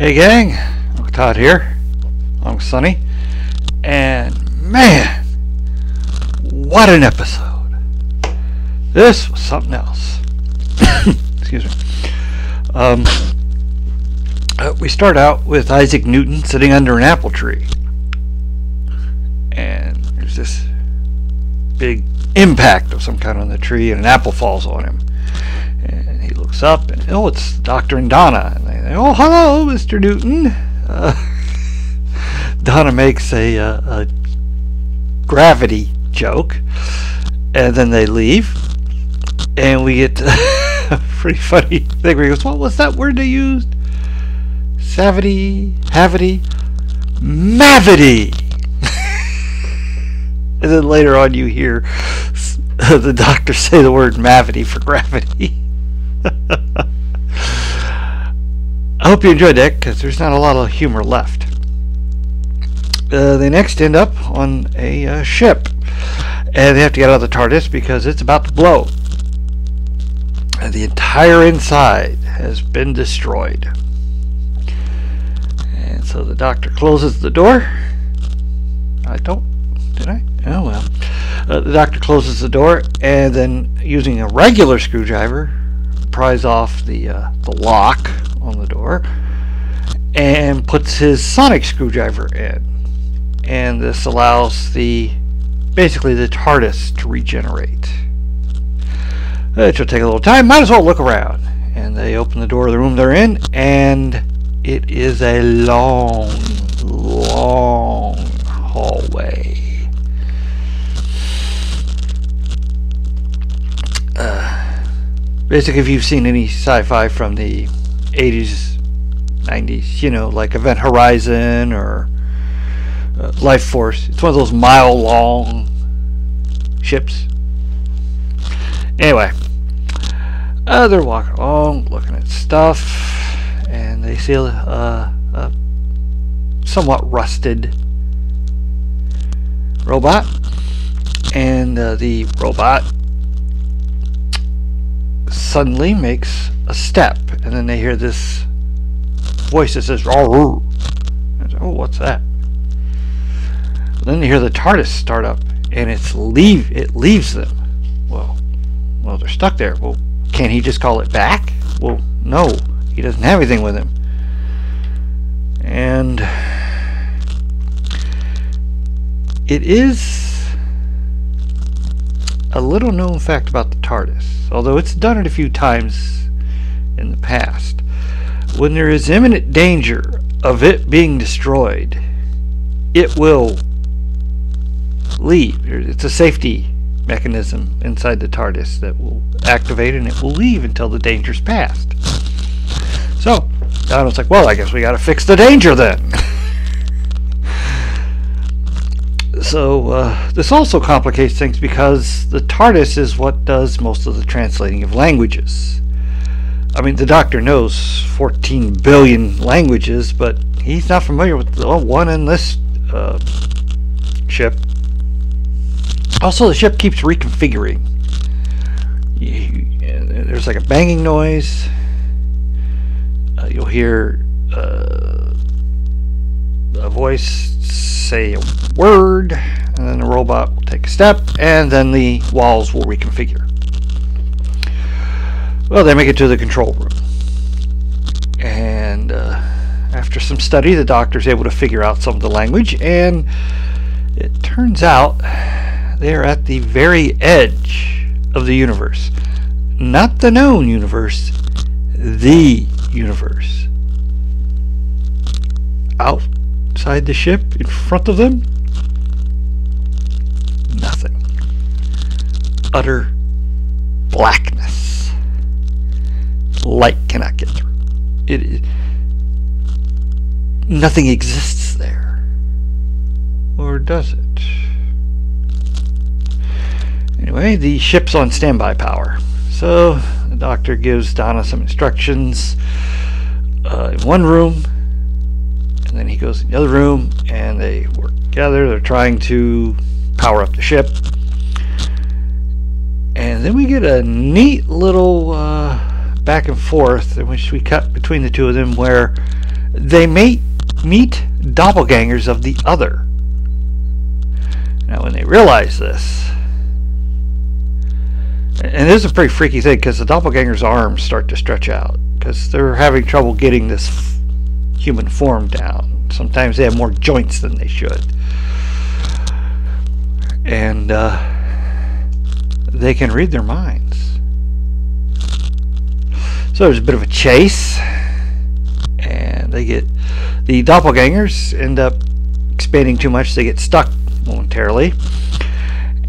Hey gang, Uncle Todd here, along with Sonny, and man, what an episode! This was something else. Excuse me. We start out with Isaac Newton sitting under an apple tree, and there's this big impact of some kind on the tree, and an apple falls on him. And he looks up, and it's Doctor and Donna. And they say, "Oh, hello, Mr. Newton." Donna makes a gravity joke, and then they leave. And we get a pretty funny thing where he goes, "What was that word they used? Savity, havity, mavity." And then later on, you hear the doctor say the word mavity for gravity. I hope you enjoyed that, because there's not a lot of humor left. They next end up on a ship, and they have to get out of the TARDIS because it's about to blow. And the entire inside has been destroyed. And so the doctor closes the door. Did I? Oh well. The doctor closes the door, and then using a regular screwdriver, pries off the lock on the door, and puts his sonic screwdriver in. And this allows basically the TARDIS to regenerate. It will take a little time. Might as well look around. And they open the door of the room they're in, and it is a long hallway. Basically, if you've seen any sci-fi from the 80s, 90s, like Event Horizon or Life Force, it's one of those mile-long ships. Anyway, they're walking along, looking at stuff, and they see a somewhat rusted robot, and the robot suddenly makes a step, and then they hear this voice that says, "Oh, what's that?" Then they hear the TARDIS start up, and it leaves them. Well, they're stuck there. Well, can't he just call it back? Well, no, he doesn't have anything with him. And it is a little known fact about the TARDIS, although it's done it a few times in the past. When there is imminent danger of it being destroyed, it will leave. It's a safety mechanism inside the TARDIS that will activate, and it will leave until the danger's passed. So Donald's like, well, I guess we got to fix the danger then. So this also complicates things because the TARDIS is what does most of the translating of languages. I mean, the doctor knows 14 billion languages, but he's not familiar with the one in this ship. Also, the ship keeps reconfiguring. There's like a banging noise. You'll hear a voice say a word, and then the robot will take a step, and then the walls will reconfigure. Well, they make it to the control room, and after some study, the doctor's able to figure out some of the language, and it turns out they're at the very edge of the universe. Not the known universe, the universe. Outside the ship, in front of them, nothing. Utter blackness. Light cannot get through. Nothing exists there. Or does it? Anyway, the ship's on standby power. So the doctor gives Donna some instructions in one room, and then he goes in the other room, and they work together. They're trying to power up the ship. And then we get a neat little back and forth in which we cut between the two of them, where they may meet doppelgangers of the other. Now, when they realize this, and this is a pretty freaky thing, because the doppelganger's arms start to stretch out because they're having trouble getting this human form down. Sometimes they have more joints than they should. And they can read their minds. So there's a bit of a chase, and the doppelgangers end up expanding too much. They get stuck momentarily,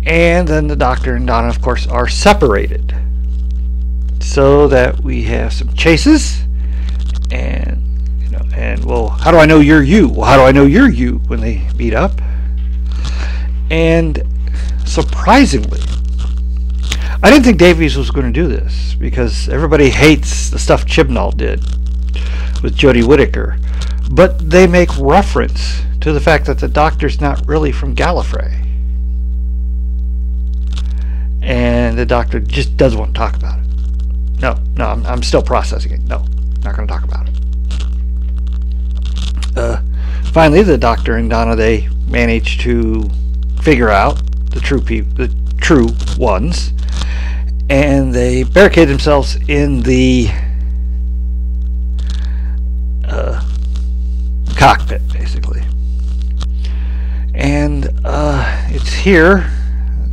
and then the Doctor and Donna, of course, are separated, so that we have some chases. And well, how do I know you're you? Well, how do I know you're you when they meet up? And surprisingly, I didn't think Davies was going to do this, because everybody hates the stuff Chibnall did with Jodie Whittaker, but they make reference to the fact that the Doctor's not really from Gallifrey, and the Doctor just doesn't want to talk about it. No, I'm still processing it. No, not going to talk about it. Finally, the Doctor and Donna, they manage to figure out the true ones, and they barricade themselves in the cockpit, basically. And it's here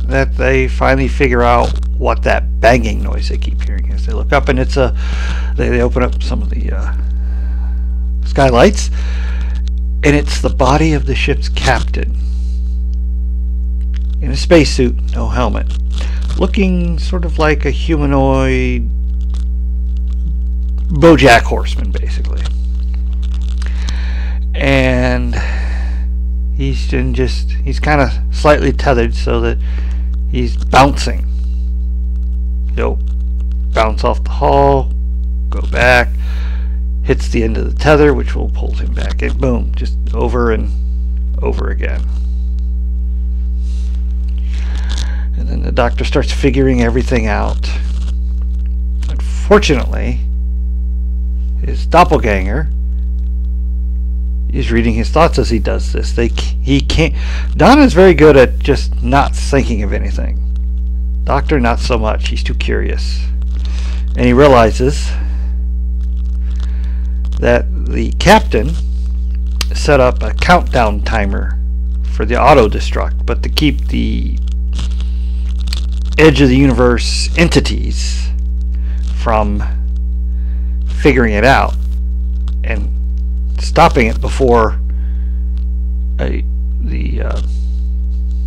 that they finally figure out what that banging noise they keep hearing is. They look up, and it's they open up some of the skylights, and it's the body of the ship's captain in a spacesuit, no helmet, looking sort of like a humanoid BoJack Horseman, basically. And he's kind of slightly tethered so that he's bouncing. He'll bounce off the hull, go back, hits the end of the tether, which will pull him back, and boom, just over and over again. And then the Doctor starts figuring everything out. Unfortunately, his doppelganger is reading his thoughts as he does this. He can't. Donna's very good at just not thinking of anything. Doctor, not so much. He's too curious, and he realizes that the captain set up a countdown timer for the auto-destruct, but to keep the edge of the universe entities from figuring it out and stopping it before the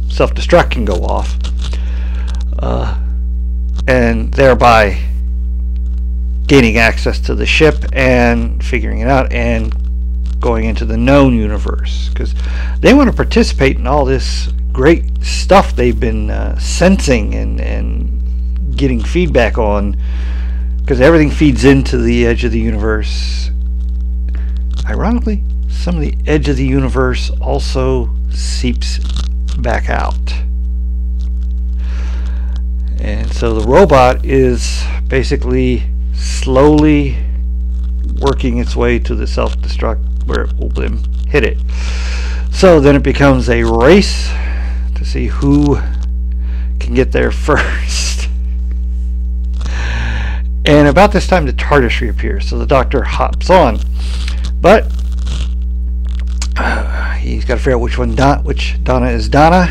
self-destruct can go off, and thereby gaining access to the ship and figuring it out and going into the known universe, because they want to participate in all this great stuff they've been sensing and getting feedback on, because everything feeds into the edge of the universe. Ironically, some of the edge of the universe also seeps back out. And so the robot is basically slowly working its way to the self-destruct, where it will then hit it. So then it becomes a race to see who can get there first. And about this time the TARDIS reappears, so the Doctor hops on, but he's got to figure out which Donna is Donna,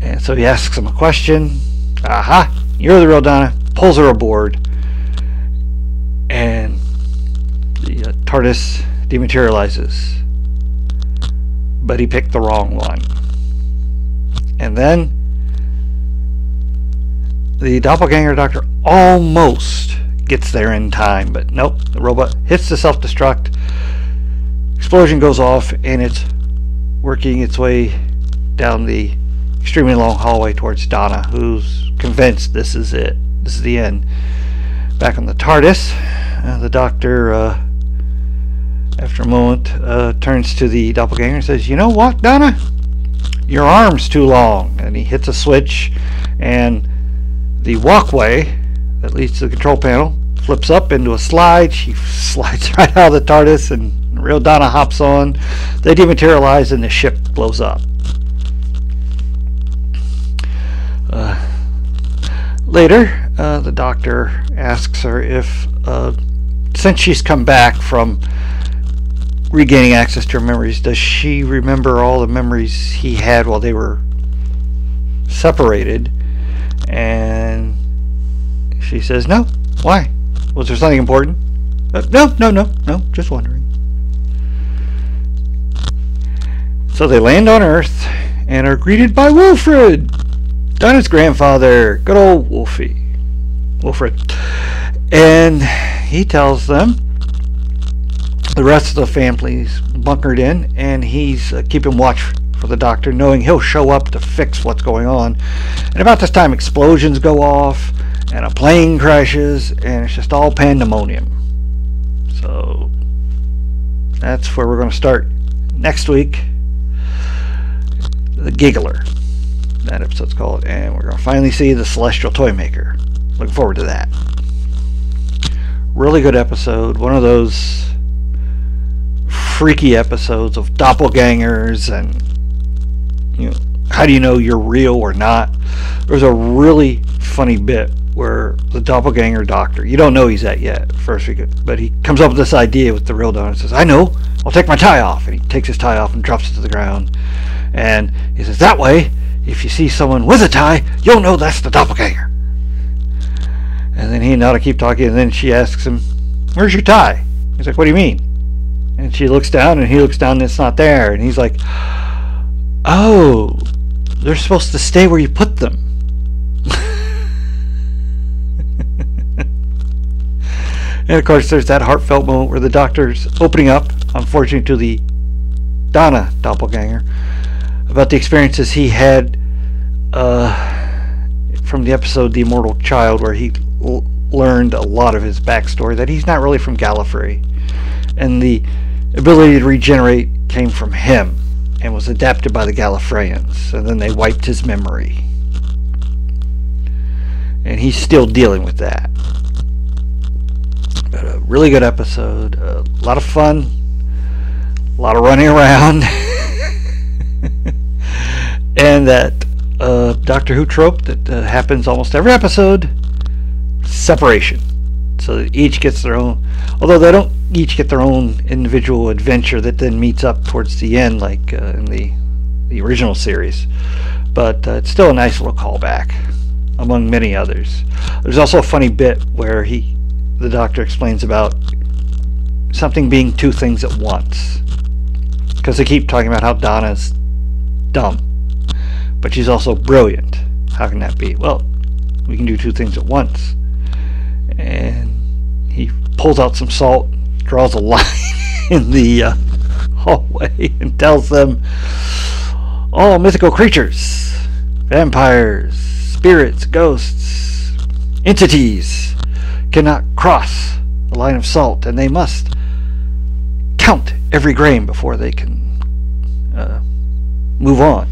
and so he asks him a question. Aha, you're the real Donna. Pulls her aboard, and the TARDIS dematerializes, but he picked the wrong one. And then the doppelganger Doctor almost gets there in time, but nope, the robot hits the self-destruct, explosion goes off, and it's working its way down the extremely long hallway towards Donna, who's convinced this is it. This is the end. Back on the TARDIS, the Doctor, after a moment, turns to the doppelganger and says, "You know what, Donna? Your arm's too long." And he hits a switch, and the walkway that leads to the control panel flips up into a slide. She slides right out of the TARDIS, and real Donna hops on. They dematerialize, and the ship blows up. Later, the Doctor asks her if, since she's come back from regaining access to her memories, does she remember all the memories he had while they were separated? And she says no. Why? Was there something important? No, just wondering. So they land on Earth and are greeted by Wilfred, Donna's grandfather. Good old Wilfred. And he tells them the rest of the family's bunkered in, and he's keeping watch for the Doctor, knowing he'll show up to fix what's going on. And about this time, explosions go off, and a plane crashes, and it's just all pandemonium. So that's where we're going to start next week. The Giggler, that episode's called, and we're going to finally see the Celestial Toymaker. Looking forward to that. Really good episode. One of those freaky episodes of doppelgangers, and how do you know you're real or not? There's a really funny bit where the doppelganger Doctor, you don't know he's that yet first week, but he comes up with this idea with the real Donna and says, I know, I'll take my tie off. And he takes his tie off and drops it to the ground, and he says, that way if you see someone with a tie, you'll know that's the doppelganger. And then he and Nada keep talking, and then she asks him, where's your tie? He's like, what do you mean? And she looks down, and he looks down, and it's not there. And he's like, oh, they're supposed to stay where you put them. And of course, there's that heartfelt moment where the Doctor's opening up, unfortunately, to the Donna doppelganger about the experiences he had from the episode The Immortal Child, where he learned a lot of his backstory, that he's not really from Gallifrey, and the ability to regenerate came from him and was adapted by the Gallifreyans, and then they wiped his memory, and he's still dealing with that. But a really good episode, a lot of fun, a lot of running around, and that Doctor Who trope that happens almost every episode: separation. So that each gets their own, although they don't each get their own individual adventure that then meets up towards the end, like in the original series. But it's still a nice little callback, among many others. There's also a funny bit where the Doctor explains about something being two things at once, because they keep talking about how Donna's dumb, but she's also brilliant. How can that be? Well, we can do two things at once. And he pulls out some salt, draws a line in the hallway, and tells them all mythical creatures, vampires, spirits, ghosts, entities cannot cross a line of salt, and they must count every grain before they can move on.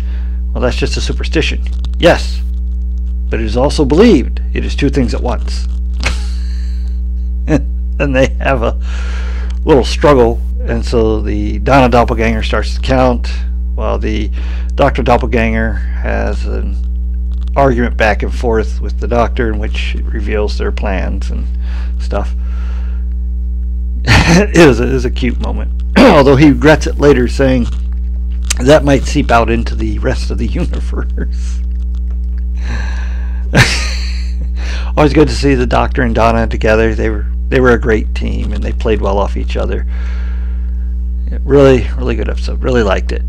Well, that's just a superstition. Yes, but it is also believed it is two things at once. And they have a little struggle, and so the Donna doppelganger starts to count, while the Doctor doppelganger has an argument back and forth with the Doctor, in which it reveals their plans and stuff. It is a cute moment, although he regrets it later, saying that might seep out into the rest of the universe. Always good to see the Doctor and Donna together. They were a great team, and they played well off each other. Really, really good episode. Really liked it.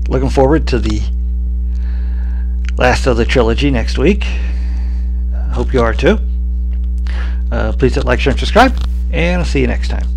Looking forward to the last of the trilogy next week. Hope you are too. Please hit like, share, and subscribe, and I'll see you next time.